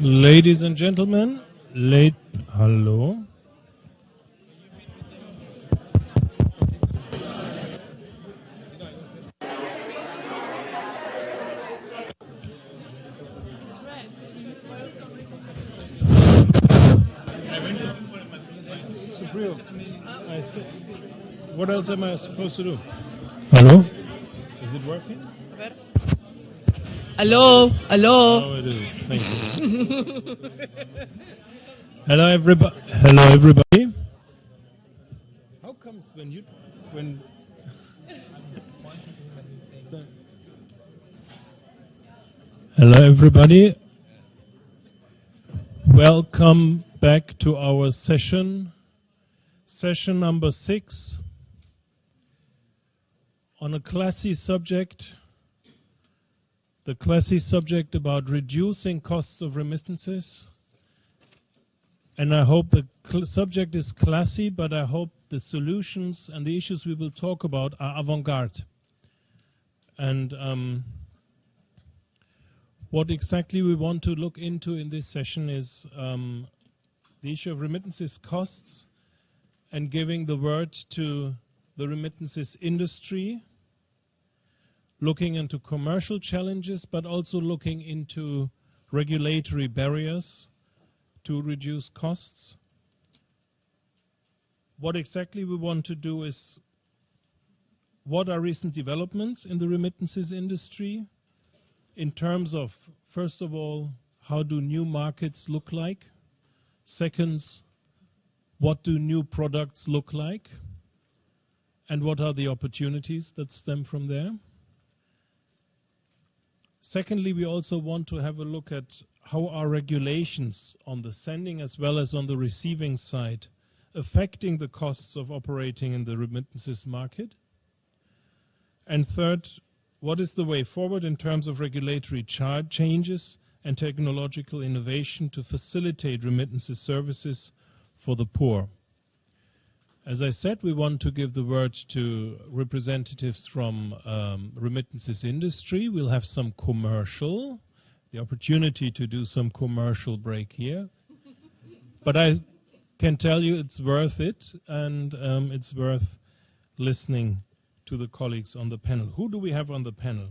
Ladies and gentlemen, hello. What else am I supposed to do? Hello? Is it working? Hello, hello. Oh, it is. Thank you. Hello, everybody. Hello, everybody. How comes when Hello, everybody. Welcome back to our session number 6 on a classy subject. The classy subject about reducing costs of remittances. And I hope the subject is classy, but I hope the solutions and the issues we will talk about are avant-garde. And what exactly we want to look into in this session is the issue of remittances costs and giving the word to the remittances industry, looking into commercial challenges, but also looking into regulatory barriers to reduce costs. What exactly we want to do is, what are recent developments in the remittances industry in terms of, first of all, how do new markets look like? Second, what do new products look like? And what are the opportunities that stem from there? Secondly, we also want to have a look at how are regulations on the sending as well as on the receiving side affecting the costs of operating in the remittances market. And third, what is the way forward in terms of regulatory changes and technological innovation to facilitate remittances services for the poor? As I said, we want to give the word to representatives from remittances industry. We'll have some commercial, the opportunity to do some commercial break here. But I can tell you it's worth it, and it's worth listening to the colleagues on the panel. Who do we have on the panel?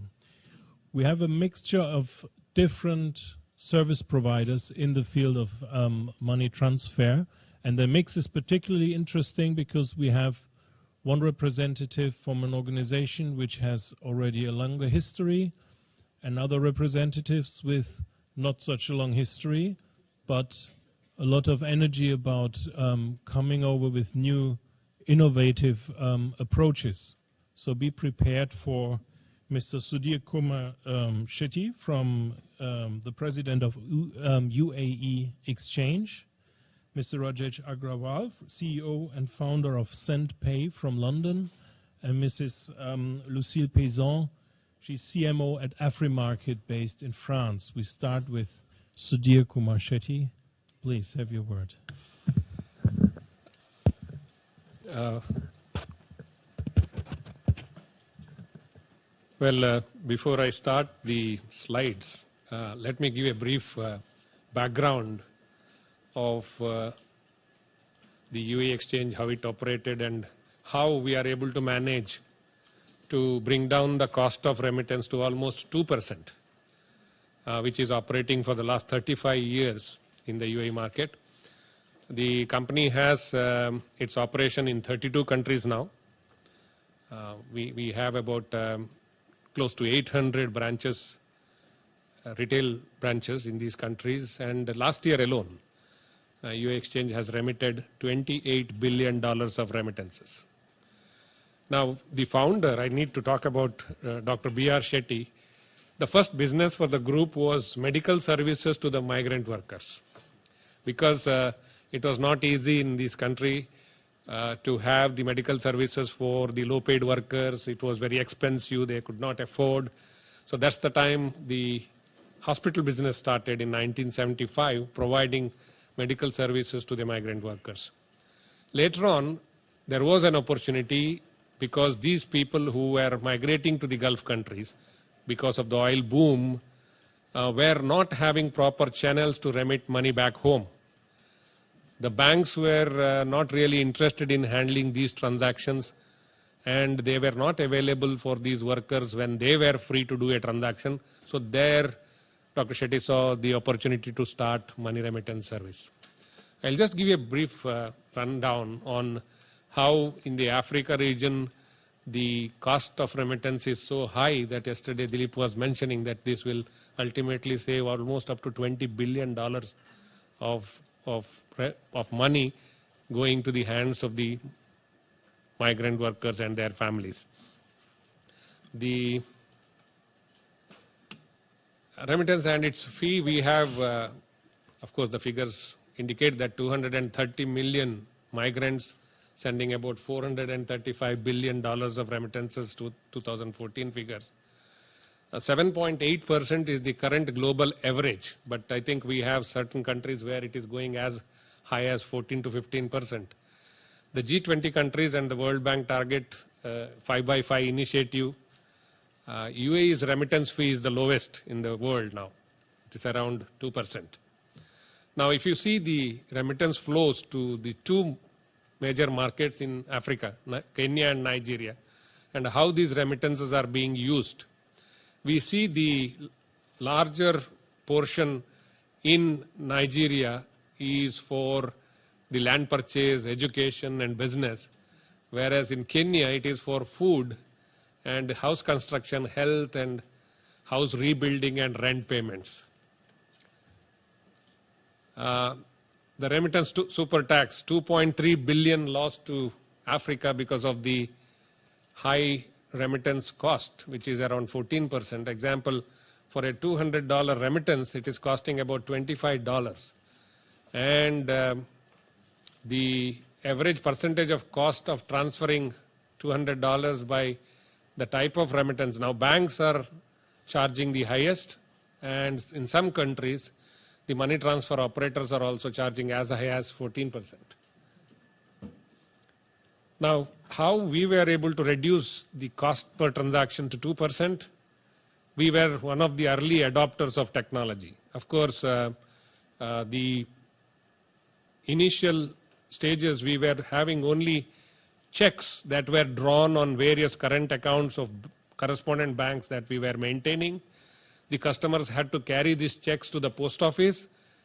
We have a mixture of different service providers in the field of money transfer. And the mix is particularly interesting because we have one representative from an organization which has already a longer history, and other representatives with not such a long history, but a lot of energy about coming over with new innovative approaches. So be prepared for Mr. Sudhir Kumar Shetty, from the president of UAE Exchange. Mr. Rajesh Agrawal, CEO and founder of SendPay from London, and Mrs. Lucille Paysan, she's CMO at AfriMarket based in France. We start with Sudhir Kumar Shetty. Please have your word. Before I start the slides, let me give a brief background of the UAE exchange, how it operated, and how we are able to manage to bring down the cost of remittance to almost 2%, which is operating for the last 35 years in the UAE market. The company has its operation in 32 countries now. We have about close to 800 branches, retail branches in these countries, and last year alone, UAE Exchange has remitted $28 billion of remittances. Now, the founder, I need to talk about Dr. B.R. Shetty. The first business for the group was medical services to the migrant workers, because it was not easy in this country to have the medical services for the low-paid workers. It was very expensive, they could not afford. So that's the time the hospital business started in 1975, providing medical services to the migrant workers. Later on, there was an opportunity because these people who were migrating to the Gulf countries because of the oil boom, were not having proper channels to remit money back home. The banks were not really interested in handling these transactions, and they were not available for these workers when they were free to do a transaction. So there, Dr. Shetty saw the opportunity to start money remittance service. I'll just give you a brief rundown on how in the Africa region the cost of remittance is so high that yesterday Dilip was mentioning that this will ultimately save almost up to $20 billion of money going to the hands of the migrant workers and their families. The remittance and its fee, we have, of course, the figures indicate that 230 million migrants sending about $435 billion of remittances to 2014 figures. 7.8% is the current global average, but I think we have certain countries where it is going as high as 14 to 15%. The G20 countries and the World Bank target 5x5 initiative, UAE's remittance fee is the lowest in the world now. It is around 2%. Now, if you see the remittance flows to the two major markets in Africa, Kenya and Nigeria, and how these remittances are being used, we see the larger portion in Nigeria is for the land purchase, education and business, whereas in Kenya it is for food and house construction, health and house rebuilding and rent payments. The remittance to super tax, 2.3 billion lost to Africa because of the high remittance cost, which is around 14%. Example, for a $200 remittance, it is costing about $25. And the average percentage of cost of transferring $200 by the type of remittance. Now, banks are charging the highest, and in some countries, the money transfer operators are also charging as high as 14%. Now, how we were able to reduce the cost per transaction to 2%? We were one of the early adopters of technology. Of course, the initial stages we were having only checks that were drawn on various current accounts of correspondent banks that we were maintaining. The customers had to carry these checks to the post office,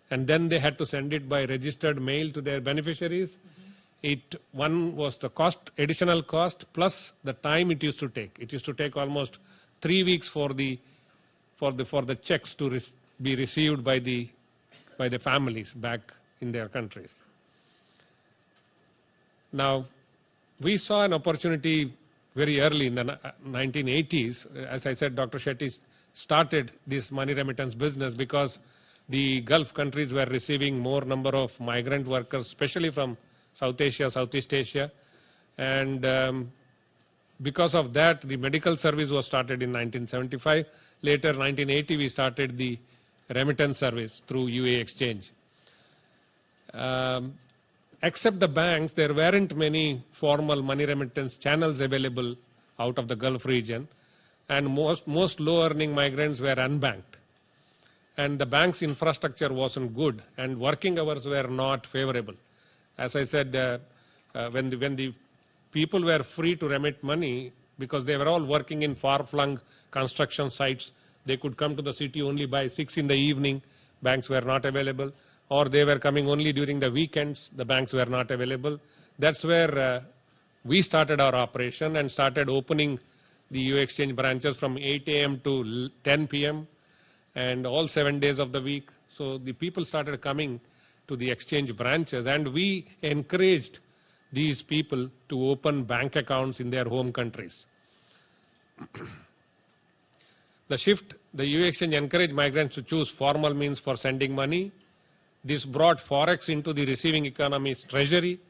and then they had to send it by registered mail to their beneficiaries. One was the cost, additional cost, plus the time it used to take. It used to take almost 3 weeks for the checks to be received by the families back in their countries. Now, we saw an opportunity very early in the 1980s. As I said, Dr. Shetty started this money remittance business because the Gulf countries were receiving more number of migrant workers, especially from South Asia, Southeast Asia. And because of that, the medical service was started in 1975. Later, 1980, we started the remittance service through UAE exchange. Except the banks, there weren't many formal money remittance channels available out of the Gulf region, and most low-earning migrants were unbanked. And the bank's infrastructure wasn't good, and working hours were not favorable. As I said, when the people were free to remit money, because they were all working in far-flung construction sites, they could come to the city only by 6 in the evening, banks were not available, or they were coming only during the weekends, the banks were not available. That's where we started our operation and started opening the UAE exchange branches from 8 a.m. to 10 p.m. and all 7 days of the week. So the people started coming to the exchange branches, and we encouraged these people to open bank accounts in their home countries. The shift, the UAE exchange encouraged migrants to choose formal means for sending money. This brought forex into the receiving economy's treasury.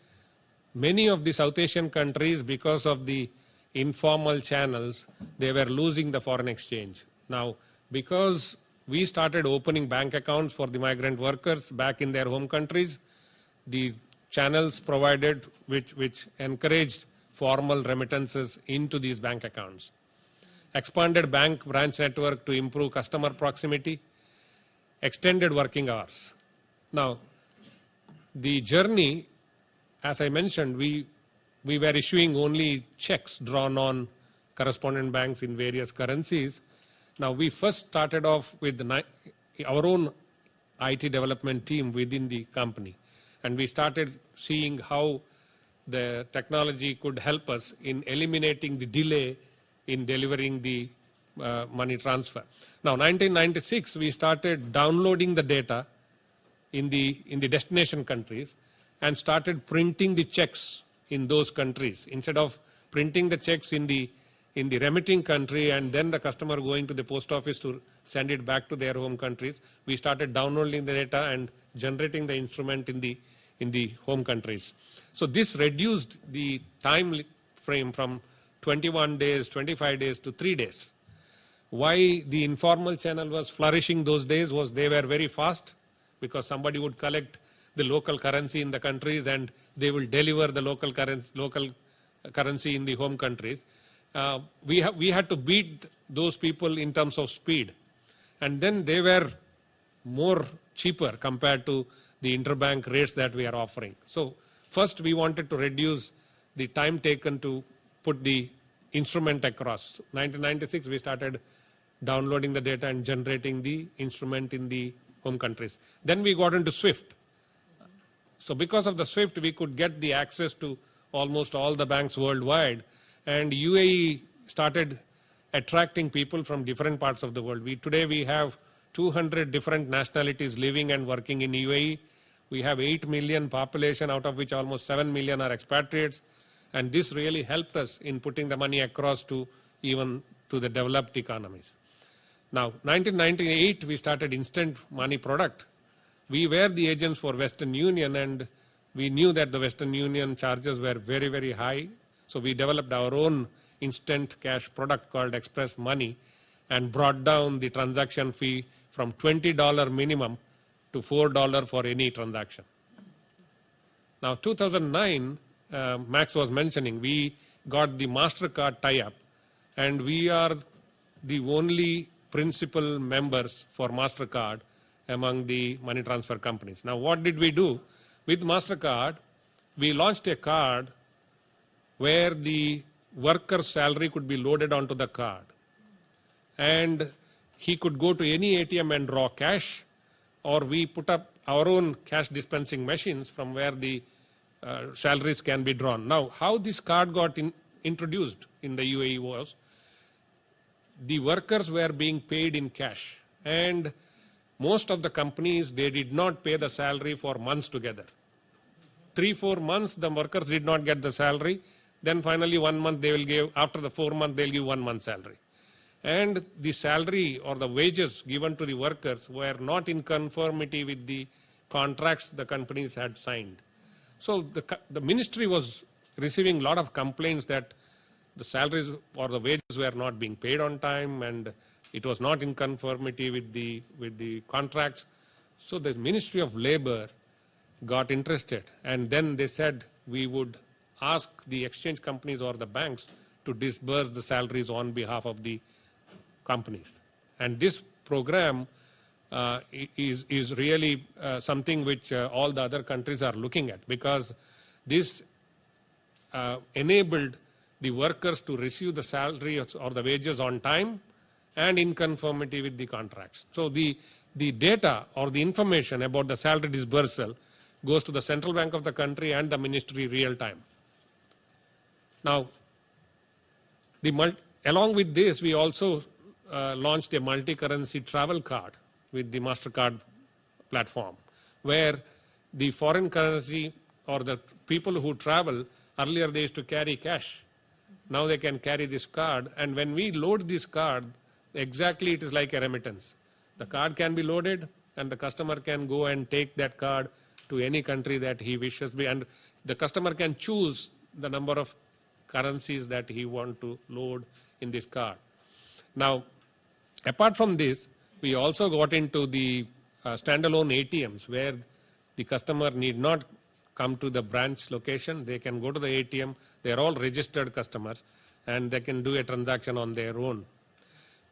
Many of the South Asian countries, because of the informal channels, they were losing the foreign exchange. Now, because we started opening bank accounts for the migrant workers back in their home countries, the channels provided which encouraged formal remittances into these bank accounts. Expanded bank branch network to improve customer proximity. extended working hours. Now, the journey, as I mentioned, we were issuing only checks drawn on correspondent banks in various currencies. Now, we first started off with our own IT development team within the company, and we started seeing how the technology could help us in eliminating the delay in delivering the money transfer. Now, 1996, we started downloading the data in the destination countries and started printing the checks in those countries. Instead of printing the checks in the remitting country and then the customer going to the post office to send it back to their home countries, we started downloading the data and generating the instrument in the home countries. So this reduced the time frame from 21 days, 25 days to 3 days. Why the informal channel was flourishing those days was they were very fast, because somebody would collect the local currency in the countries and they will deliver the local currency in the home countries. We had to beat those people in terms of speed, and then they were more cheaper compared to the interbank rates that we are offering. So first we wanted to reduce the time taken to put the instrument across. 1996 we started downloading the data and generating the instrument in the home countries. Then we got into SWIFT. So because of the SWIFT, we could get the access to almost all the banks worldwide, and UAE started attracting people from different parts of the world. Today we have 200 different nationalities living and working in UAE. We have 8 million population, out of which almost 7 million are expatriates, and this really helped us in putting the money across to even to the developed economies. Now, 1998, we started instant money product. We were the agents for Western Union, and we knew that the Western Union charges were very, very high. So we developed our own instant cash product called Express Money and brought down the transaction fee from $20 minimum to $4 for any transaction. Now, 2009, Max was mentioning, we got the MasterCard tie-up, and we are the only principal members for MasterCard among the money transfer companies. Now, what did we do? With MasterCard, we launched a card where the worker's salary could be loaded onto the card, and he could go to any ATM and draw cash, or we put up our own cash dispensing machines from where the salaries can be drawn. Now, how this card got introduced in the UAE was, the workers were being paid in cash, and most of the companies, they did not pay the salary for months together. 3-4 months the workers did not get the salary, then finally 1 month they will give, after the 4 months they'll give 1 month salary. And the salary or the wages given to the workers were not in conformity with the contracts the companies had signed. So the ministry was receiving a lot of complaints that the salaries or the wages were not being paid on time, and it was not in conformity with the contracts. So the Ministry of Labor got interested, and then they said we would ask the exchange companies or the banks to disburse the salaries on behalf of the companies. And this program is really something which all the other countries are looking at, because this enabled the workers to receive the salary or the wages on time and in conformity with the contracts. So the data or the information about the salary disbursal goes to the central bank of the country and the ministry real time. Now, along with this, we also launched a multi-currency travel card with the MasterCard platform, where the foreign currency or the people who travel, earlier they used to carry cash. Now they can carry this card, and when we load this card, exactly it is like a remittance. The card can be loaded, and the customer can go and take that card to any country that he wishes, and the customer can choose the number of currencies that he wants to load in this card. Now, apart from this, we also got into the standalone ATMs, where the customer need not come to the branch location. They can go to the ATM. They are all registered customers, and they can do a transaction on their own.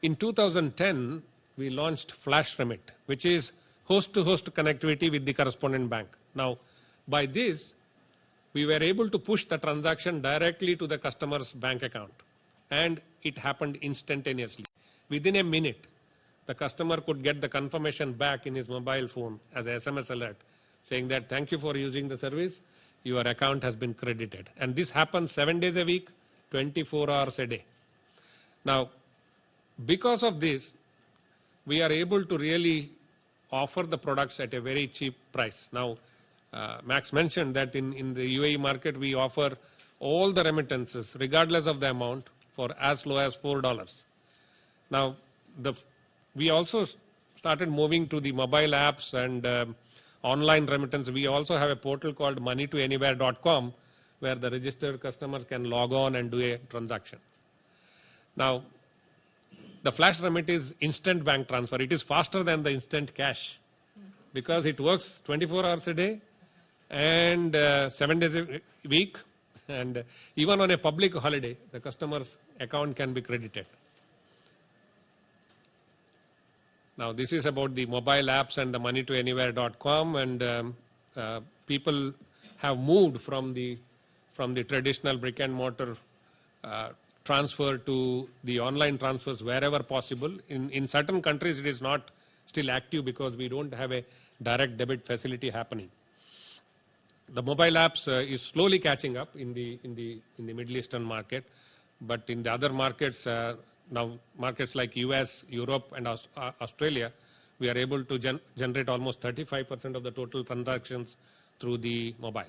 In 2010, we launched Flash Remit, which is host-to-host connectivity with the correspondent bank. Now, by this, we were able to push the transaction directly to the customer's bank account, and it happened instantaneously. Within a minute, the customer could get the confirmation back in his mobile phone as a SMS alert saying that thank you for using the service, your account has been credited. And this happens 7 days a week, 24 hours a day. Now, because of this, we are able to really offer the products at a very cheap price. Now, Max mentioned that in the UAE market, we offer all the remittances, regardless of the amount, for as low as $4. Now, we also started moving to the mobile apps and online remittance. We also have a portal called moneytoanywhere.com where the registered customers can log on and do a transaction. Now, the Flash Remit is instant bank transfer. It is faster than the instant cash because it works 24 hours a day and 7 days a week, and even on a public holiday, the customer's account can be credited. Now, this is about the mobile apps and the moneytoanywhere.com, and people have moved from the traditional brick and mortar transfer to the online transfers wherever possible. In certain countries, it is not still active because we don't have a direct debit facility happening. The mobile apps is slowly catching up in the Middle Eastern market, but in the other markets, now markets like US, Europe, and Australia, we are able to generate almost 35% of the total transactions through the mobile.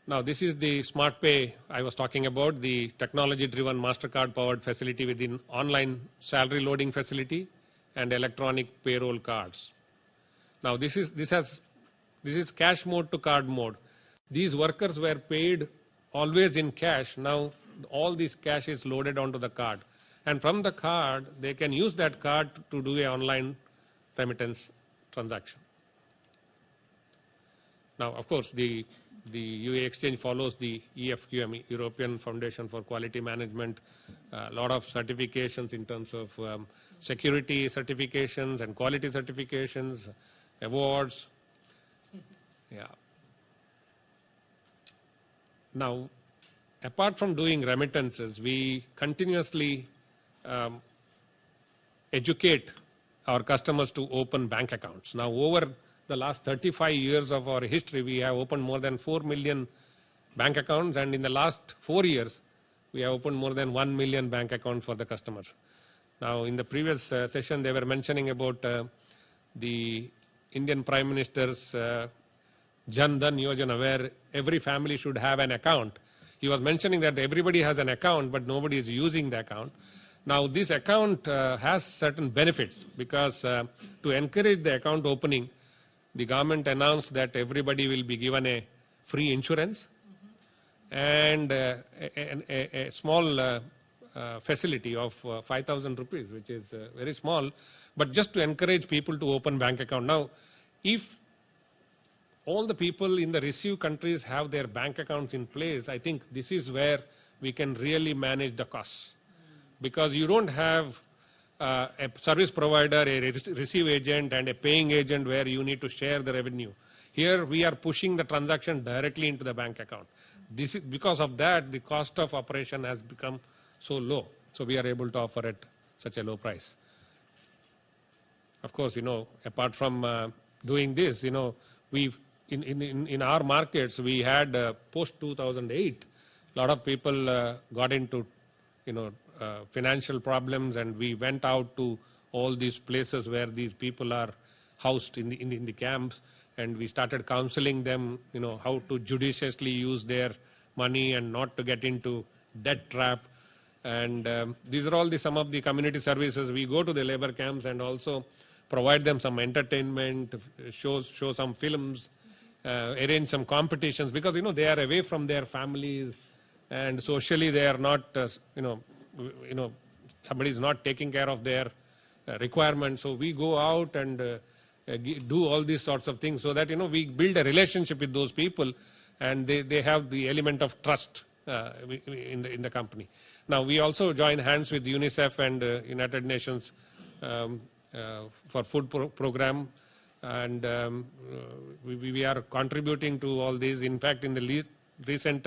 Now, this is the Smart Pay I was talking about, the technology-driven MasterCard-powered facility within online salary loading facility and electronic payroll cards. Now, this is cash mode to card mode. These workers were paid always in cash. Now, all this cash is loaded onto the card, and from the card, they can use that card to do an online remittance transaction. Now, of course, the UAE exchange follows the EFQM, European Foundation for Quality Management, a lot of certifications in terms of security certifications and quality certifications, awards. Yeah. Now, apart from doing remittances, we continuously educate our customers to open bank accounts. Now, over the last 35 years of our history, we have opened more than 4 million bank accounts, and in the last 4 years, we have opened more than 1 million bank accounts for the customers. Now, in the previous session, they were mentioning about the Indian Prime Minister's Jan Dhan Yojana, where every family should have an account. He was mentioning that everybody has an account, but nobody is using the account. Now, this account has certain benefits because to encourage the account opening, the government announced that everybody will be given a free insurance and a small facility of 5,000 rupees, which is very small, but just to encourage people to open bank account. Now, if all the people in the receive countries have their bank accounts in place, I think this is where we can really manage the costs. Because you don't have a service provider, a receive agent, and a paying agent where you need to share the revenue. Here we are pushing the transaction directly into the bank account. This is, because of that, the cost of operation has become so low. So we are able to offer at such a low price. Of course, apart from doing this, we've in our markets, we had post 2008, a lot of people got into financial problems, and we went out to all these places where these people are housed in the camps, and we started counseling them, how to judiciously use their money and not to get into debt trap. And these are all some of the community services. We go to the labor camps and also provide them some entertainment, show some films, arrange some competitions, because they are away from their families, and socially they are not somebody is not taking care of their requirements. So we go out and do all these sorts of things so that we build a relationship with those people, and they have the element of trust in the company. Now, we also join hands with UNICEF and United Nations for food program, and we are contributing to all these. In fact, in the recent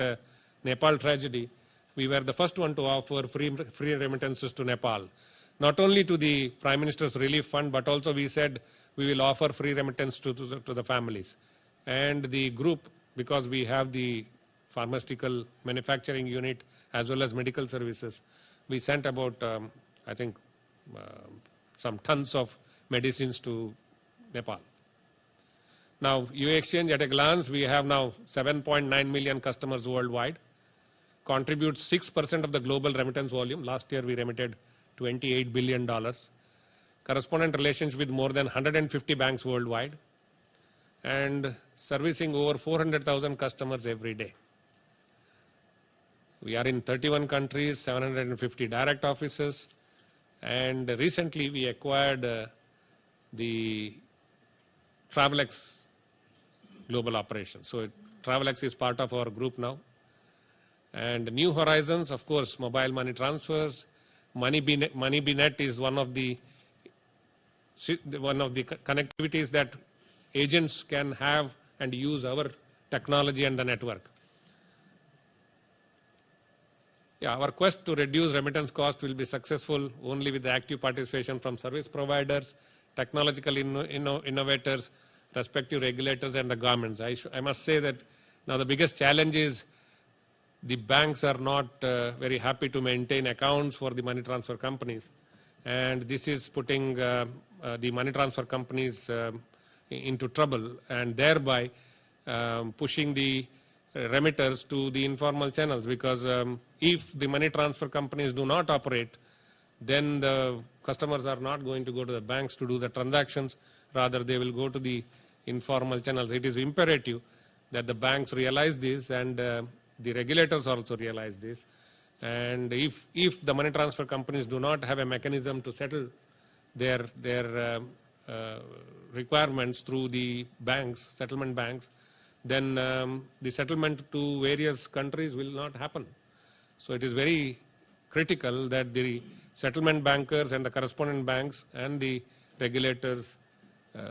Nepal tragedy, we were the first one to offer free remittances to Nepal. Not only to the Prime Minister's Relief Fund, but also we said we will offer free remittance to the families. And the group, because we have the pharmaceutical manufacturing unit as well as medical services, we sent about, I think, some tons of medicines to Nepal. Now, UAE Exchange, at a glance, we have now 7.9 million customers worldwide, contributes 6% of the global remittance volume. Last year, we remitted $28 billion. Correspondent relations with more than 150 banks worldwide, and servicing over 400,000 customers every day. We are in 31 countries, 750 direct offices, and recently we acquired the TravelX global operation. So TravelX is part of our group now. And new horizons, of course, mobile money transfers. MoneyBeNet is one of the connectivities that agents can have and use our technology and the network. Yeah, our quest to reduce remittance cost will be successful only with the active participation from service providers, technological innovators, respective regulators, and the governments. I must say that now the biggest challenge is the banks are not very happy to maintain accounts for the money transfer companies, and this is putting the money transfer companies into trouble, and thereby pushing the remitters to the informal channels, because if the money transfer companies do not operate, then the customers are not going to go to the banks to do the transactions. Rather, they will go to the informal channels. It is imperative that the banks realize this, and the regulators also realize this. And if the money transfer companies do not have a mechanism to settle their requirements through the banks, settlement banks, then the settlement to various countries will not happen. So it is very critical that the settlement bankers and the correspondent banks and the regulators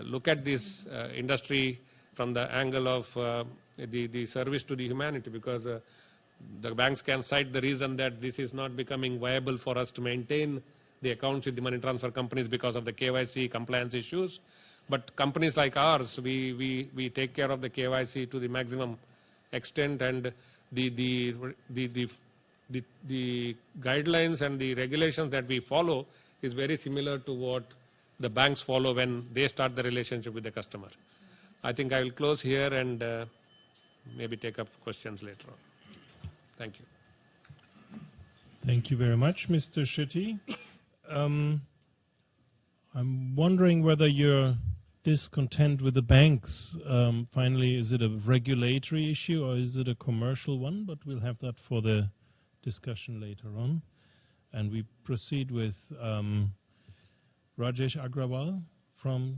look at this industry from the angle of the service to the humanity, because the banks can cite the reason that this is not becoming viable for us to maintain the accounts with the money transfer companies because of the KYC compliance issues. But companies like ours, we take care of the KYC to the maximum extent, and the guidelines and the regulations that we follow is very similar to what the banks follow when they start the relationship with the customer. I think I will close here and maybe take up questions later on. Thank you. Thank you very much, Mr. Shetty. I'm wondering whether you're discontent with the banks. Finally, is it a regulatory issue or is it a commercial one? But we'll have that for the discussion later on. And we proceed with Rajesh Agrawal from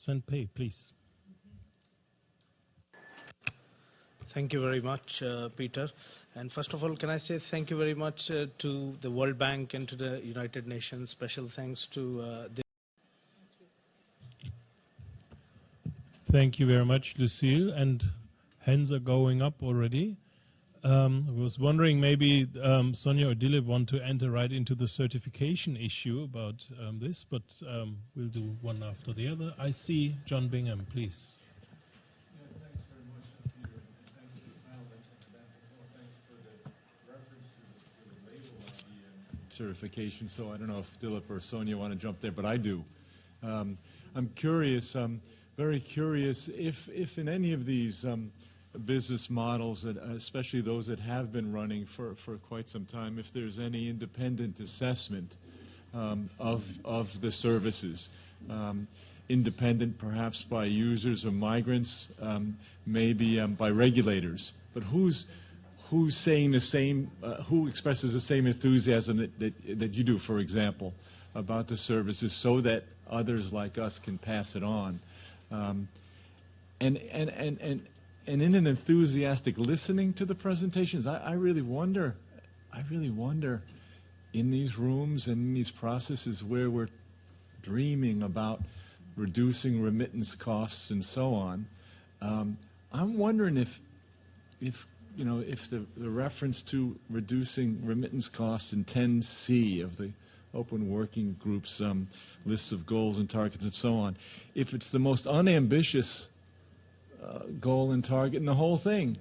SendPay, please. Thank you very much, Peter. And first of all, can I say thank you very much to the World Bank and to the United Nations. Special thanks to Thank you very much, Lucille. And hands are going up already. I was wondering maybe Sonia or Dilip want to enter right into the certification issue about this, but we'll do one after the other. I see John Bingham, please. Certification, so I don't know if Dilip or Sonia want to jump there, but I do. I'm curious, very curious, if in any of these business models, especially those that have been running for quite some time, if there's any independent assessment of the services, independent perhaps by users or migrants, maybe by regulators, but who's saying the same, who expresses the same enthusiasm that you do, for example, about the services, so that others like us can pass it on. And in an enthusiastic listening to the presentations, I really wonder in these rooms and in these processes where we're dreaming about reducing remittance costs and so on, I'm wondering if the reference to reducing remittance costs in 10C of the Open Working Group's lists of goals and targets and so on, if it's the most unambitious goal and target in the whole thing.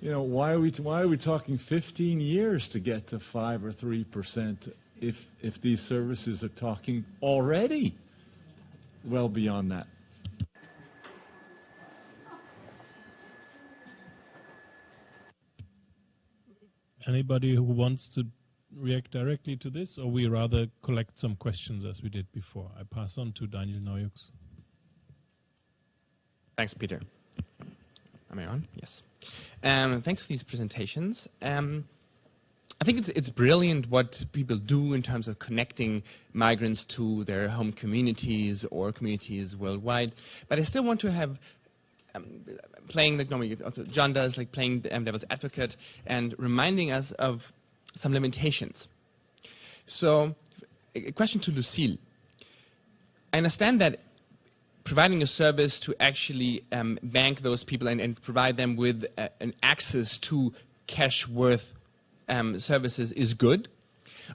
Why are we talking 15 years to get to 5 or 3% if these services are talking already well beyond that? Anybody who wants to react directly to this, or we rather collect some questions as we did before? I pass on to Daniel Neujux. Thanks, Peter. Am I on? Yes. Thanks for these presentations. I think it's brilliant what people do in terms of connecting migrants to their home communities or communities worldwide. But I still want to have playing like John does, like playing devil's advocate and reminding us of some limitations. So, a question to Lucille. I understand that providing a service to actually bank those people and provide them with an access to cash worth services is good.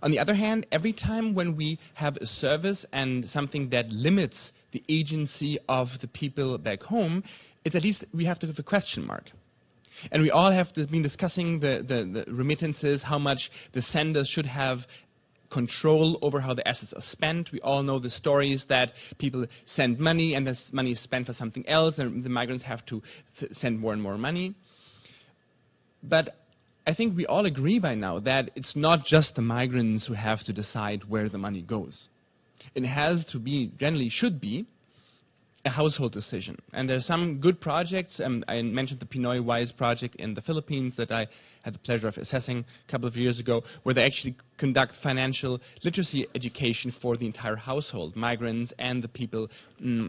On the other hand, every time when we have a service and something that limits the agency of the people back home, it's at least we have to have a question mark. And we all have been discussing the remittances, how much the senders should have control over how the assets are spent. We all know the stories that people send money and this money is spent for something else and the migrants have to send more and more money. But I think we all agree by now that it's not just the migrants who have to decide where the money goes. It has to be, generally should be, a household decision. And there are some good projects. I mentioned the Pinoy Wise project in the Philippines that I had the pleasure of assessing a couple of years ago, where they actually conduct financial literacy education for the entire household, migrants and the people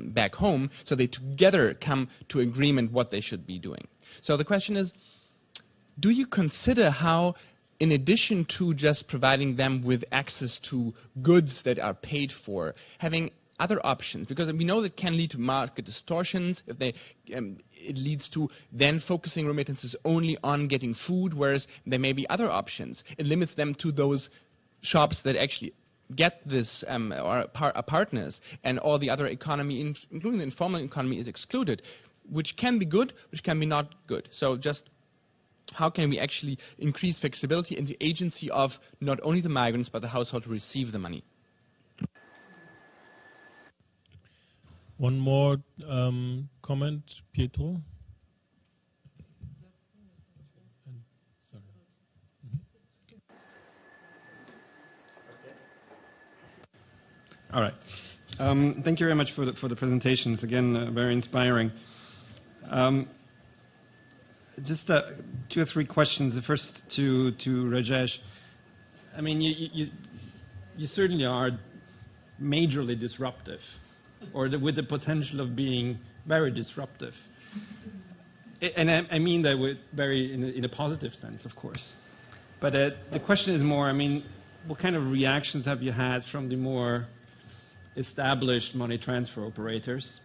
back home, so they together come to agreement what they should be doing. So the question is, do you consider how, in addition to just providing them with access to goods that are paid for, having other options, because we know that can lead to market distortions if they, it leads to then focusing remittances only on getting food, whereas there may be other options. It limits them to those shops that actually get this or are partners, and all the other economy, including the informal economy, is excluded, which can be good, which can be not good. So just how can we actually increase flexibility in the agency of not only the migrants but the household to receive the money? One more comment, Pietro. All right. Thank you very much for the presentations. Again, very inspiring. Just 2 or 3 questions. The first to Rajesh. I mean, you certainly are majorly disruptive, or with the potential of being very disruptive. And I mean that with in a positive sense, of course. But the question is more, I mean, what kind of reactions have you had from the more established money transfer operators,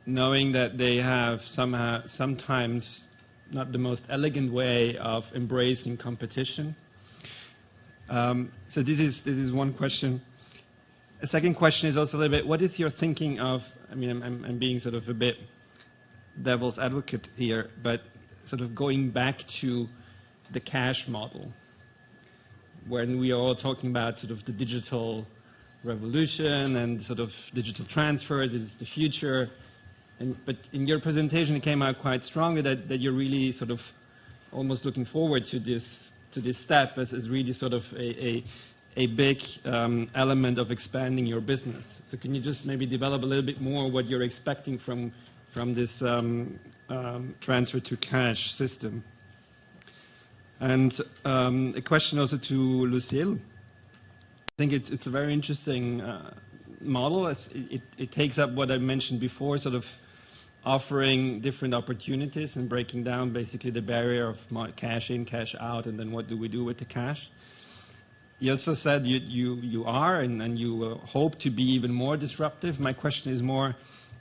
knowing that they have sometimes not the most elegant way of embracing competition? So this is one question. A second question is also a little bit, what is your thinking of, I mean, I'm being sort of a bit devil's advocate here, but sort of going back to the cash model, when we are all talking about sort of the digital revolution and sort of digital transfers is the future. But in your presentation, it came out quite strongly that you're really sort of almost looking forward to this step as really sort of a big element of expanding your business. So can you just maybe develop a little bit more what you're expecting from this transfer to cash system? And a question also to Lucille. I think it's a very interesting model. It takes up what I mentioned before, sort of offering different opportunities and breaking down basically the barrier of cash in, cash out, and then what do we do with the cash. You also said you are and you hope to be even more disruptive. My question is more,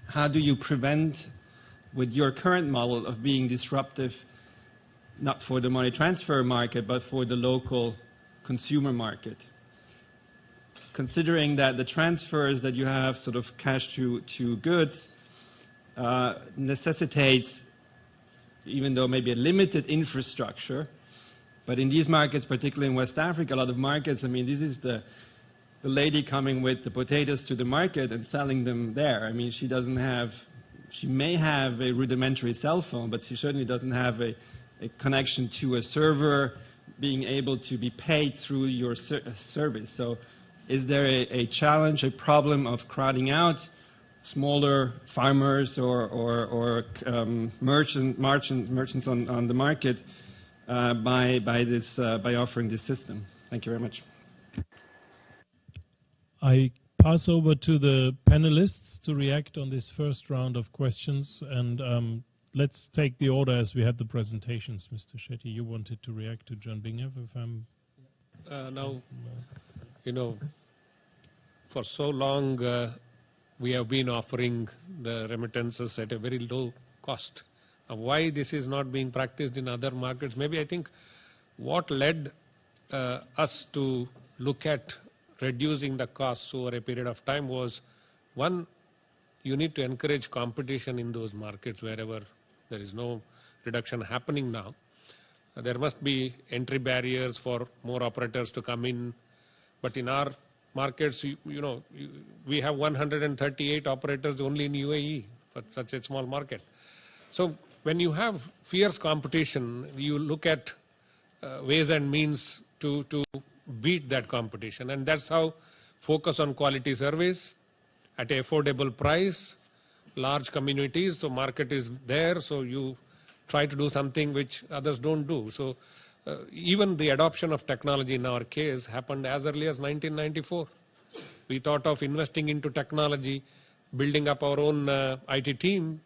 how do you prevent, with your current model, of being disruptive, not for the money transfer market, but for the local consumer market? Considering that the transfers that you have, sort of cash to goods, necessitates, even though maybe a limited infrastructure, but in these markets, particularly in West Africa, a lot of markets, I mean, this is the lady coming with the potatoes to the market and selling them there. I mean, she may have a rudimentary cell phone, but she certainly doesn't have a connection to a server being able to be paid through your service. So is there a challenge, a problem of crowding out smaller farmers or merchants on the market by offering this system? Thank you very much. I pass over to the panelists to react on this first round of questions, and let's take the order as we had the presentations. Mr. Shetty, you wanted to react to John Bingham, if I'm... Now, you know, for so long we have been offering the remittances at a very low cost. Why this is not being practiced in other markets? Maybe I think what led us to look at reducing the costs over a period of time was, one, you need to encourage competition in those markets wherever there is no reduction happening now. There must be entry barriers for more operators to come in, but in our markets, we have 138 operators only in UAE for such a small market. So when you have fierce competition, you look at ways and means to beat that competition, and that's how focus on quality service at an affordable price, large communities, so market is there, so you try to do something which others don't do. So even the adoption of technology in our case happened as early as 1994. We thought of investing into technology, building up our own IT team,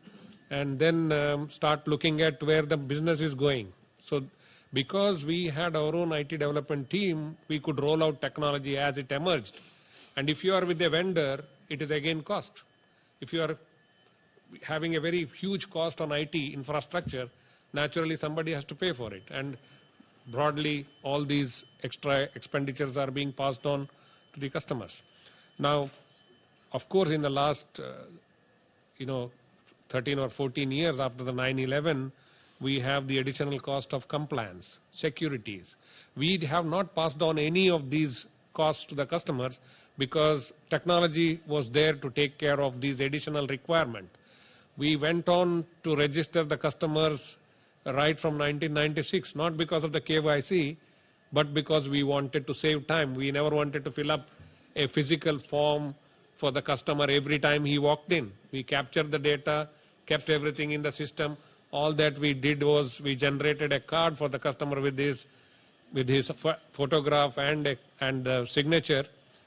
and then start looking at where the business is going. So because we had our own IT development team, we could roll out technology as it emerged. And if you are with a vendor, it is again cost. If you are having a very huge cost on IT infrastructure, naturally somebody has to pay for it. And broadly, all these extra expenditures are being passed on to the customers. Now, of course, in the last 13 or 14 years after the 9/11, we have the additional cost of compliance, securities. We have not passed on any of these costs to the customers because technology was there to take care of these additional requirements. We went on to register the customers right from 1996, not because of the KYC, but because we wanted to save time. We never wanted to fill up a physical form for the customer every time he walked in. We captured the data, kept everything in the system. All that we did was we generated a card for the customer with his photograph and signature,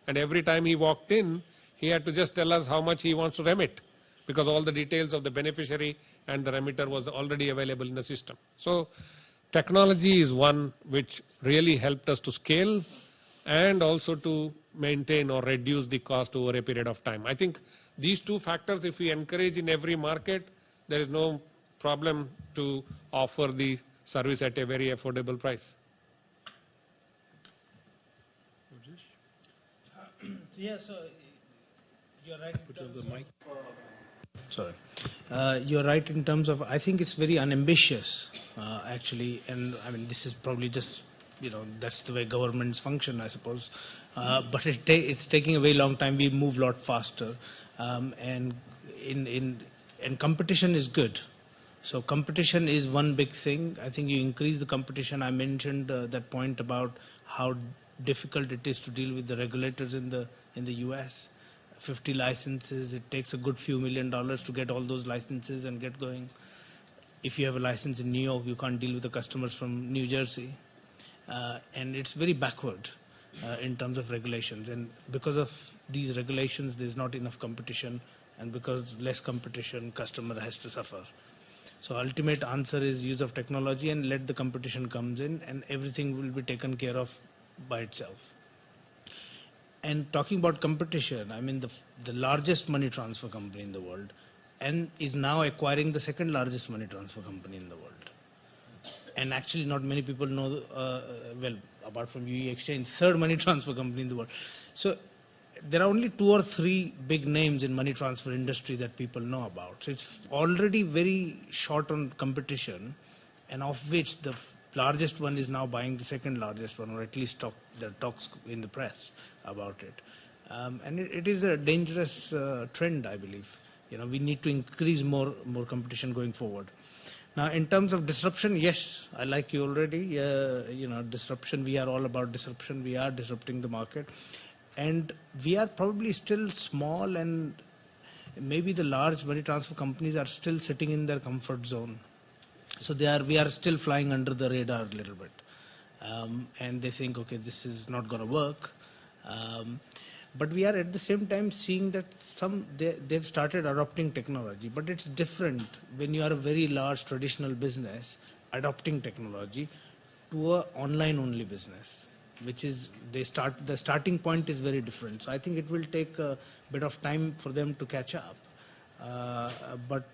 and every time he walked in, he had to just tell us how much he wants to remit, because all the details of the beneficiary and the remitter was already available in the system. So technology is one which really helped us to scale and also to maintain or reduce the cost over a period of time. I think these two factors, if we encourage in every market, there is no problem to offer the service at a very affordable price. Yeah, so you're right. Put on the mic. Sorry. You're right in terms of, I think it's very unambitious, actually, and I mean, this is probably just, that's the way governments function, I suppose. But it's taking a very long time. We move a lot faster, and competition is good. So competition is one big thing. I think you increase the competition. I mentioned that point about how difficult it is to deal with the regulators in the US. 50 licenses, it takes a good few $1 million to get all those licenses and get going. If you have a license in New York, you can't deal with the customers from New Jersey. And it's very backward in terms of regulations. And because of these regulations, there's not enough competition, and because less competition, customer has to suffer. So ultimate answer is use of technology and let the competition comes in, and everything will be taken care of by itself. And talking about competition, I mean the largest money transfer company in the world and is now acquiring the second largest money transfer company in the world. And actually not many people know, well, apart from UE Exchange, third money transfer company in the world. So there are only 2 or 3 big names in money transfer industry that people know about. So it's already very short on competition, and of which the largest one is now buying the second largest one, or at least there are talks in the press about it. And it is a dangerous trend, I believe. You know, we need to increase more competition going forward. Now, in terms of disruption, yes, I like you already. You know, disruption. We are all about disruption. We are disrupting the market, and we are probably still small, and maybe the large money transfer companies are still sitting in their comfort zone. So we are still flying under the radar a little bit, and they think, okay, this is not going to work. But we are at the same time seeing that they've started adopting technology, but it's different when you are a very large traditional business adopting technology to a online only business, which is the starting point is very different. So I think it will take a bit of time for them to catch up, but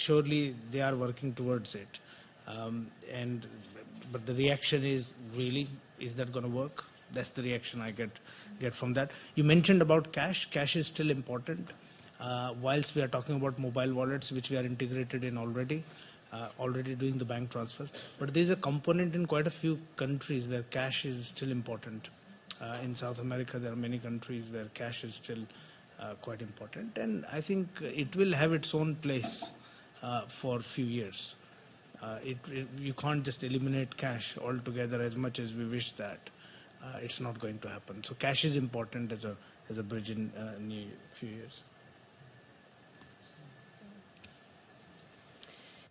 surely they are working towards it. But the reaction is really, is that going to work? That's the reaction I get from that. You mentioned about cash. Cash is still important. Whilst we are talking about mobile wallets, which we are integrated in already doing the bank transfers. But there is a component in quite a few countries where cash is still important. In South America, there are many countries where cash is still quite important. And I think it will have its own place for a few years. You can't just eliminate cash altogether as much as we wish that. It's not going to happen. So cash is important as a bridge in a few years.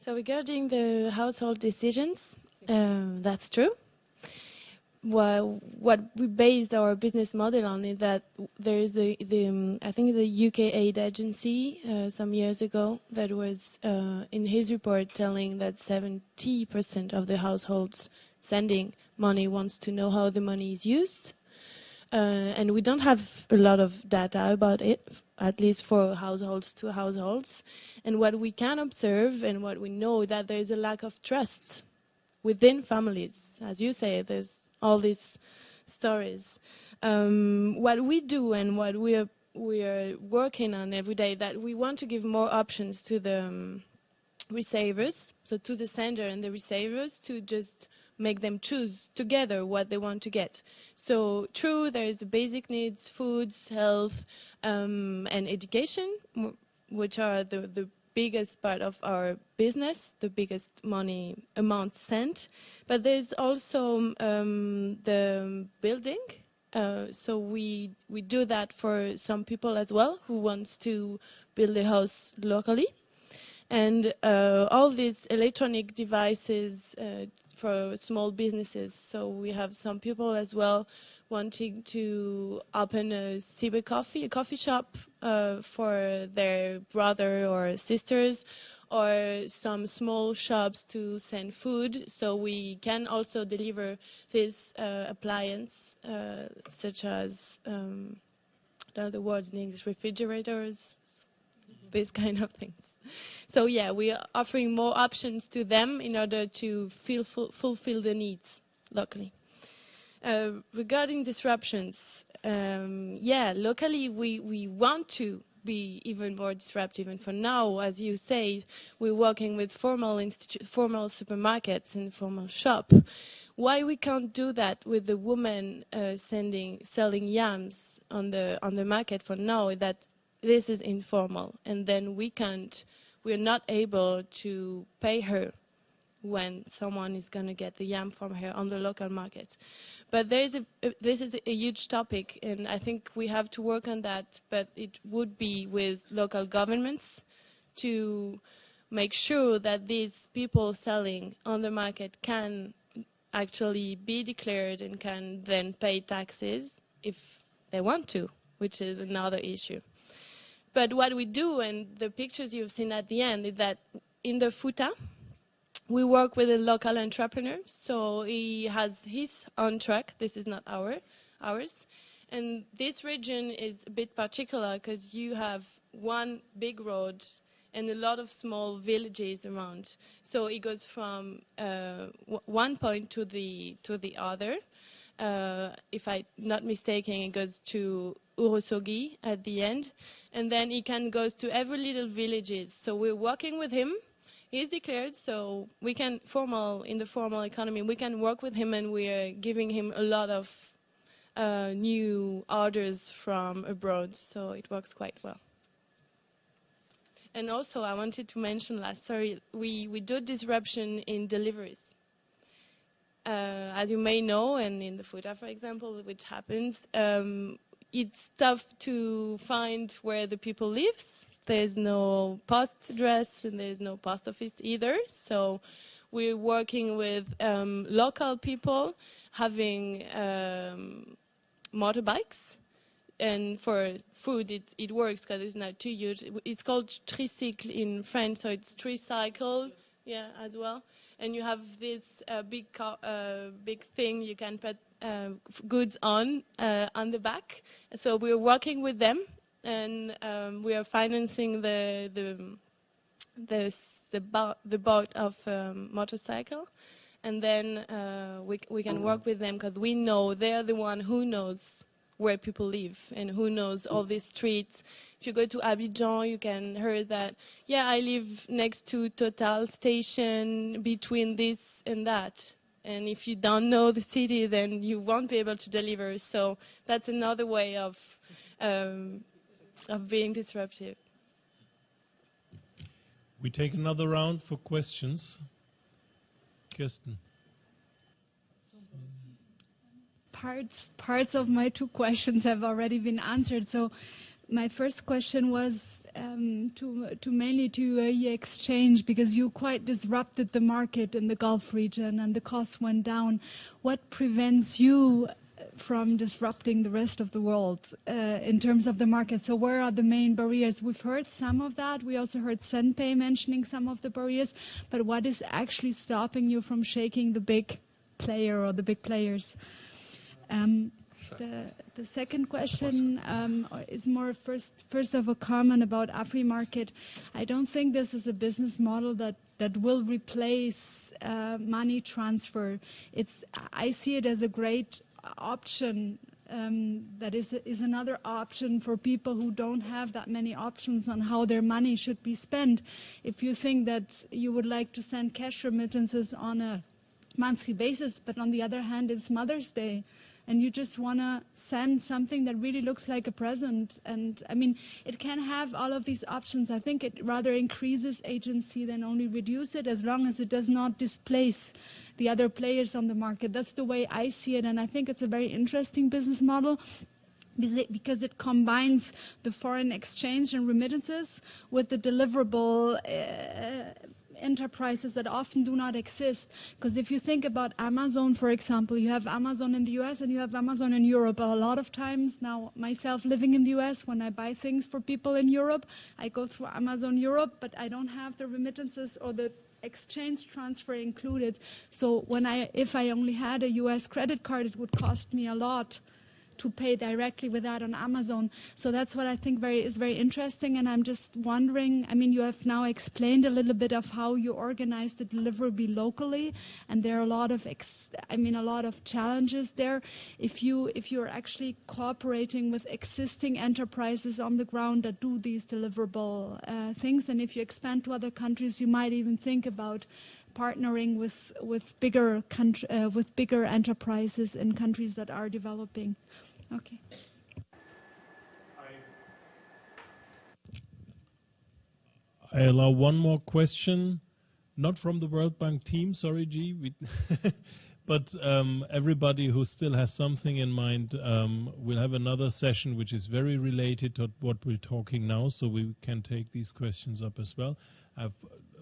So regarding the household decisions, that's true. Well, what we based our business model on is that there is I think the UK aid agency some years ago that was in his report telling that 70% of the households sending money wants to know how the money is used. And we don't have a lot of data about it, at least for households to households. And what we can observe and what we know that there is a lack of trust within families. As you say, there's all these stories. What we do and what we are working on every day, that we want to give more options to the receivers, so to the sender and the receivers, to just make them choose together what they want to get. So true, there is the basic needs, foods, health, and education, which are the biggest part of our business, the biggest money amount sent. But there's also the building. So we do that for some people as well who wants to build a house locally. And all these electronic devices for small businesses. So we have some people as well wanting to open a coffee shop for their brother or sisters, or some small shops to send food. So we can also deliver this appliance, such as, I don't know the words in English, refrigerators, this kind of things. So yeah, we are offering more options to them in order to fulfill the needs locally. Regarding disruptions, yeah, locally we want to be even more disruptive. And for now, as you say, we're working with formal supermarkets and formal shop. Why we can't do that with the woman selling yams on the market for now is that this is informal, and then we're not able to pay her when someone is going to get the yam from her on the local market. But this is a huge topic, and I think we have to work on that, but it would be with local governments to make sure that these people selling on the market can actually be declared and can then pay taxes if they want to, which is another issue. But what we do, and the pictures you've seen at the end, is that in the Futa, we work with a local entrepreneur. So he has his own truck. This is not ours. And this region is a bit particular because you have one big road and a lot of small villages around. So it goes from one point to the other. If I'm not mistaken, it goes to Urosogi at the end, and then it can go to every little villages. So we're working with him. He's declared, so we can in the formal economy, we can work with him, and we are giving him a lot of new orders from abroad. So it works quite well. And also, I wanted to mention we do disruption in deliveries. As you may know, and in the Futa, for example, which happens, it's tough to find where the people live. There's no post address, and there's no post office either. So we're working with local people having motorbikes. And for food, it works because it's not too huge. It's called tricycle in French, so it's tricycle, yeah, as well. And you have this big thing you can put goods on the back. So we're working with them, and we are financing the boat of motorcycle, and then we can work with them because we know they're the one who knows where people live and who knows all these streets. If you go to Abidjan, you can hear that, yeah, I live next to Total station between this and that. And if you don't know the city, then you won't be able to deliver. So that's another way of being disruptive. We take another round for questions. Kirsten. Parts of my two questions have already been answered. So my first question was mainly to UAE exchange, because you quite disrupted the market in the Gulf region and the costs went down. What prevents you from disrupting the rest of the world in terms of the market? So where are the main barriers? We've heard some of that. We also heard Senpay mentioning some of the barriers. But what is actually stopping you from shaking the big player or the big players? The second question is more first of a comment about Afri-Market. I don't think this is a business model that will replace money transfer. I see it as a great option. That is another option for people who don't have that many options on how their money should be spent. If you think that you would like to send cash remittances on a monthly basis, but on the other hand it's Mother's Day, and you just want to send something that really looks like a present. And I mean, it can have all of these options. I think it rather increases agency than only reduce it, as long as it does not displace the other players on the market. That's the way I see it, and I think it's a very interesting business model, because it combines the foreign exchange and remittances with the deliverable enterprises that often do not exist. Because if you think about Amazon, for example, you have Amazon in the US and you have Amazon in Europe. A lot of times now, myself living in the US, when I buy things for people in Europe, I go through Amazon Europe, but I don't have the remittances or the exchange transfer included. So if I only had a US credit card, it would cost me a lot to pay directly with that on Amazon. So that's what I think is very interesting, and I'm just wondering, I mean, you have now explained a little bit of how you organize the delivery locally, and there are a lot of challenges there. If you're actually cooperating with existing enterprises on the ground that do these deliverable things, and if you expand to other countries, you might even think about partnering with bigger enterprises in countries that are developing. Okay. I allow one more question, not from the World Bank team, sorry, G, but everybody who still has something in mind will have another session which is very related to what we're talking now, so we can take these questions up as well. I've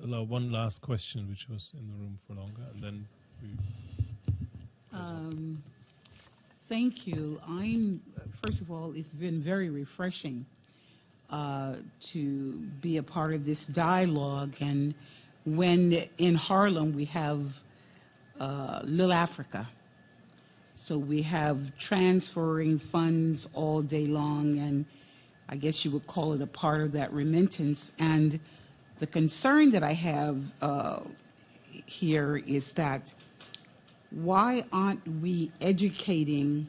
allowed one last question, which was in the room for longer, and then we... Thank you. First of all, it's been very refreshing to be a part of this dialogue. And when in Harlem we have Little Africa, so we have transferring funds all day long, and I guess you would call it a part of that remittance. And the concern that I have here is that why aren't we educating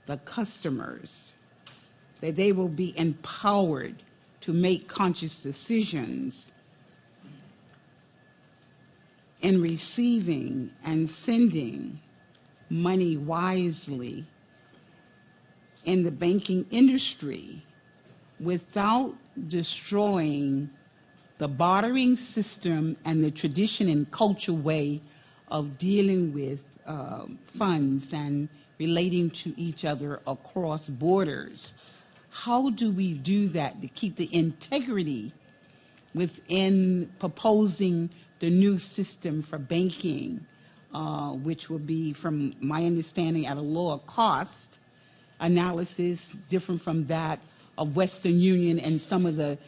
the customers that they will be empowered to make conscious decisions in receiving and sending money wisely in the banking industry without destroying the bartering system and the tradition and culture way of dealing with funds and relating to each other across borders? How do we do that to keep the integrity within proposing the new system for banking, which will be, from my understanding, at a lower cost analysis, different from that of Western Union and some of the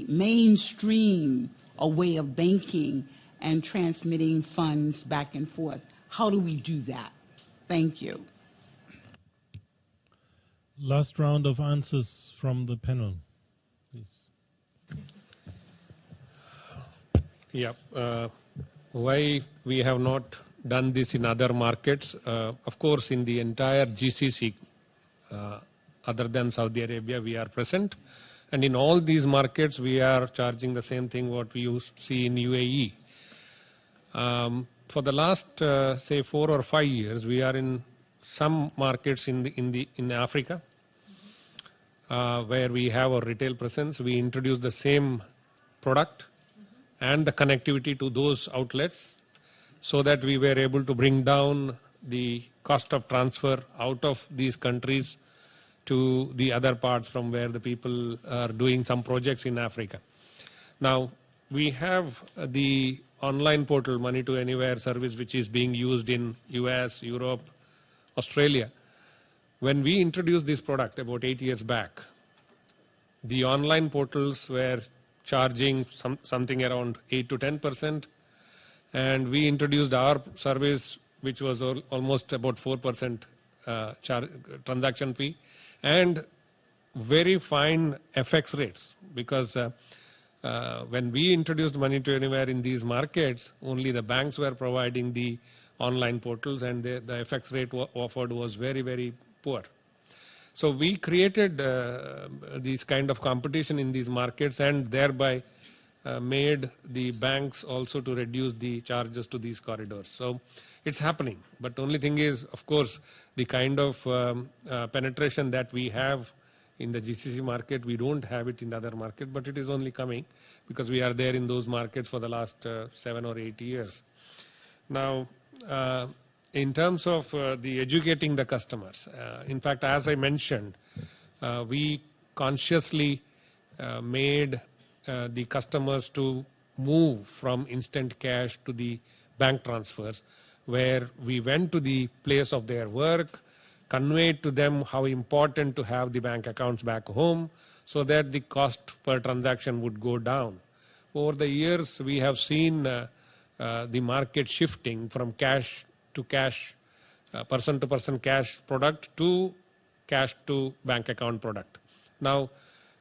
mainstream way of banking and transmitting funds back and forth? How do we do that? Thank you. Last round of answers from the panel, please. Yeah. Why we have not done this in other markets? Of course, in the entire GCC, other than Saudi Arabia, we are present. And in all these markets, we are charging the same thing what we used to see in UAE. For the last, say, 4 or 5 years, we are in some markets in Africa, where we have a retail presence. We introduce the same product and the connectivity to those outlets, so that we were able to bring down the cost of transfer out of these countries to the other parts from where the people are doing some projects in Africa. Now, we have the online portal Money to Anywhere service, which is being used in US, Europe, Australia. When we introduced this product about 8 years back, the online portals were charging something around 8 to 10%, and we introduced our service, which was almost about 4% transaction fee, and very fine FX rates, because when we introduced Money to Anywhere in these markets, only the banks were providing the online portals, and the FX rate offered was very, very poor. So we created these kind of competition in these markets, and thereby made the banks also to reduce the charges to these corridors. So it's happening. But the only thing is, of course, the kind of penetration that we have in the GCC market, we don't have it in the other market, but it is only coming because we are there in those markets for the last 7 or 8 years. Now, in terms of the educating the customers, in fact, as I mentioned, we consciously made the customers to move from instant cash to the bank transfers, where we went to the place of their work, conveyed to them how important to have the bank accounts back home, so that the cost per transaction would go down. Over the years, we have seen the market shifting from cash to cash, person-to-person cash product to cash to bank account product. Now,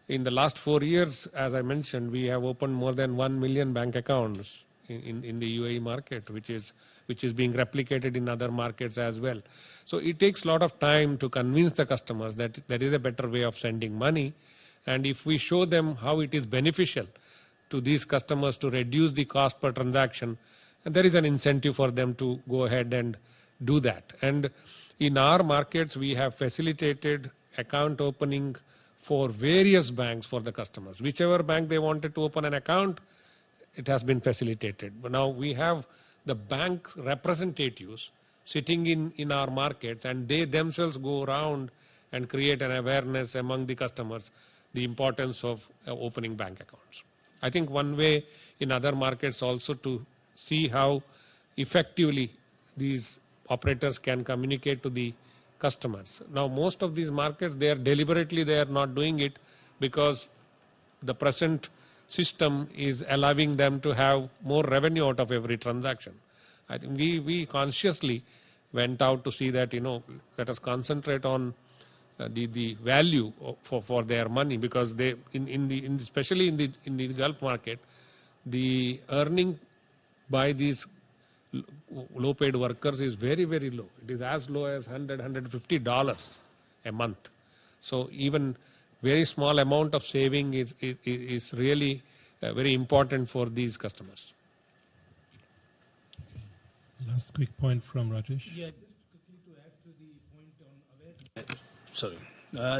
in the last 4 years, as I mentioned, we have opened more than 1 million bank accounts in the UAE market, which is being replicated in other markets as well. So it takes a lot of time to convince the customers that there is a better way of sending money, and if we show them how it is beneficial to these customers to reduce the cost per transaction, there is an incentive for them to go ahead and do that. And in our markets, we have facilitated account opening for various banks for the customers. Whichever bank they wanted to open an account, it has been facilitated. But now we have the bank representatives sitting in our markets, and they themselves go around and create an awareness among the customers the importance of opening bank accounts. I think one way in other markets also to see how effectively these operators can communicate to the customers. Now, most of these markets, they are deliberately they are not doing it because the present system is allowing them to have more revenue out of every transaction. I think we consciously went out to see that, let us concentrate on the value for their money, because they especially in the Gulf market, the earning by these low paid workers is very, very low. It is as low as $150 a month. So even very small amount of saving is really very important for these customers. Last quick point from Rajesh. Yeah,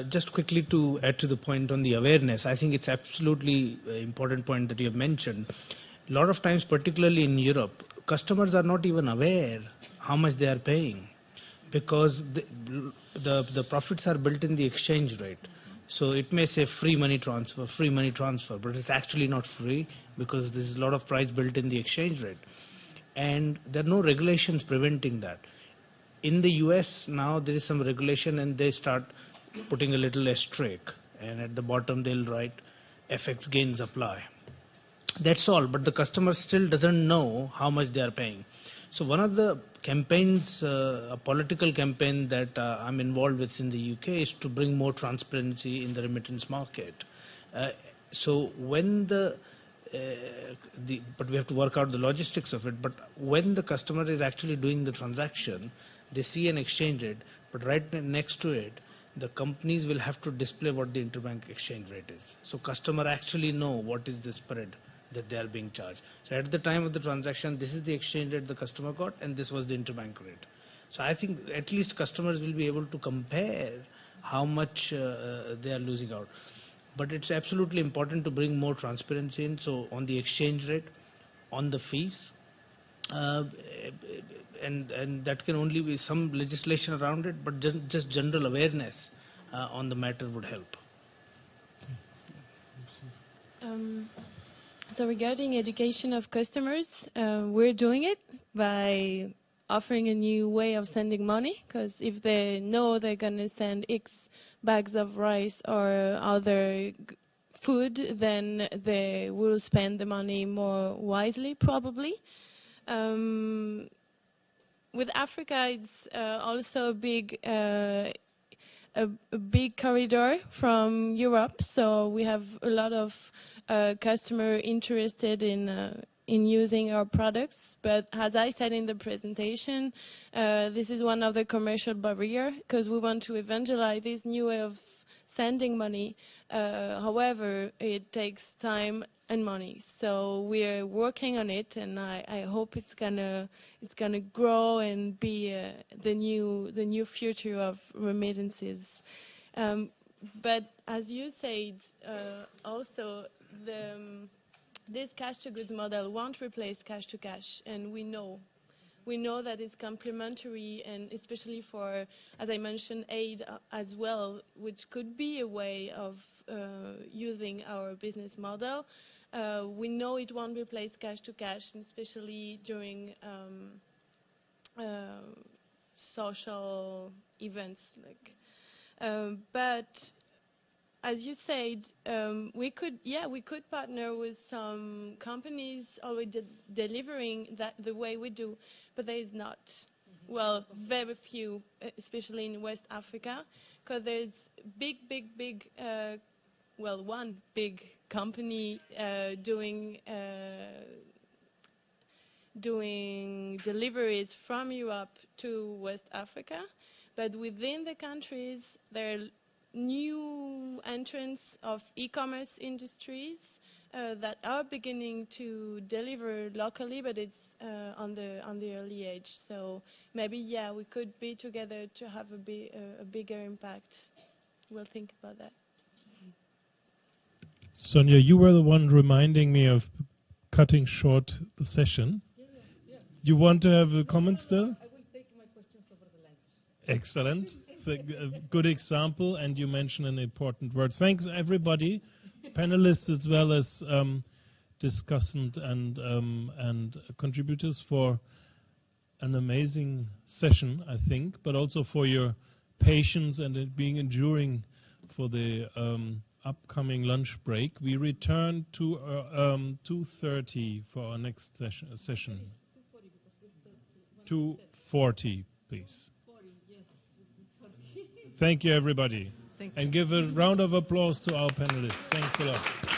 just quickly to add to the point on the awareness. I think it's absolutely important point that you have mentioned. A lot of times, particularly in Europe, customers are not even aware how much they are paying, because the profits are built in the exchange rate. So it may say free money transfer, but it's actually not free, because there's a lot of price built in the exchange rate. And there are no regulations preventing that. In the US now there is some regulation, and they start putting a little asterisk, and at the bottom they'll write FX gains apply. That's all, but the customer still doesn't know how much they are paying. So one of the campaigns, a political campaign that I'm involved with in the UK, is to bring more transparency in the remittance market. So when but we have to work out the logistics of it, but when the customer is actually doing the transaction, they see an exchange rate, but right next to it, the companies will have to display what the interbank exchange rate is. So customer actually know what is the spread that they are being charged. So at the time of the transaction, this is the exchange rate the customer got, and this was the interbank rate. So I think at least customers will be able to compare how much they are losing out. But it's absolutely important to bring more transparency in, so on the exchange rate, on the fees, and that can only be some legislation around it, but just general awareness on the matter would help. So regarding education of customers, we're doing it by offering a new way of sending money, because if they know they're going to send X bags of rice or other food, then they will spend the money more wisely, probably. With Africa, it's also a big corridor from Europe, so we have a lot of customers interested in using our products. But as I said in the presentation, this is one of the commercial barriers, because we want to evangelize this new way of sending money. However, it takes time and money. So we're working on it, and I hope it's gonna grow and be the new future of remittances. But as you said, also this cash to goods model won't replace cash to cash, and we know that it's complementary, and especially for, as I mentioned, aid as well, which could be a way of using our business model. We know it won't replace cash to cash, and especially during social events. But as you said, we could partner with some companies already delivering that the way we do, but there is not. Well, very few, especially in West Africa, because there's one big company doing deliveries from Europe to West Africa, but within the countries there are new entrants of e-commerce industries that are beginning to deliver locally, but it's on the early age. So maybe we could be together to have a bigger impact. We'll think about that. Sonia, you were the one reminding me of cutting short the session. Yeah. You want to have a comment still? I will take my questions over the lunch. Excellent. A good example, and you mentioned an important word. Thanks, everybody, panelists as well as discussant and contributors, for an amazing session, I think, but also for your patience and it being enduring for the upcoming lunch break. We return to 2:30 for our next session. 2:40, please. Thank you, everybody. Thank you. And give a round of applause to our panelists. Thanks a lot.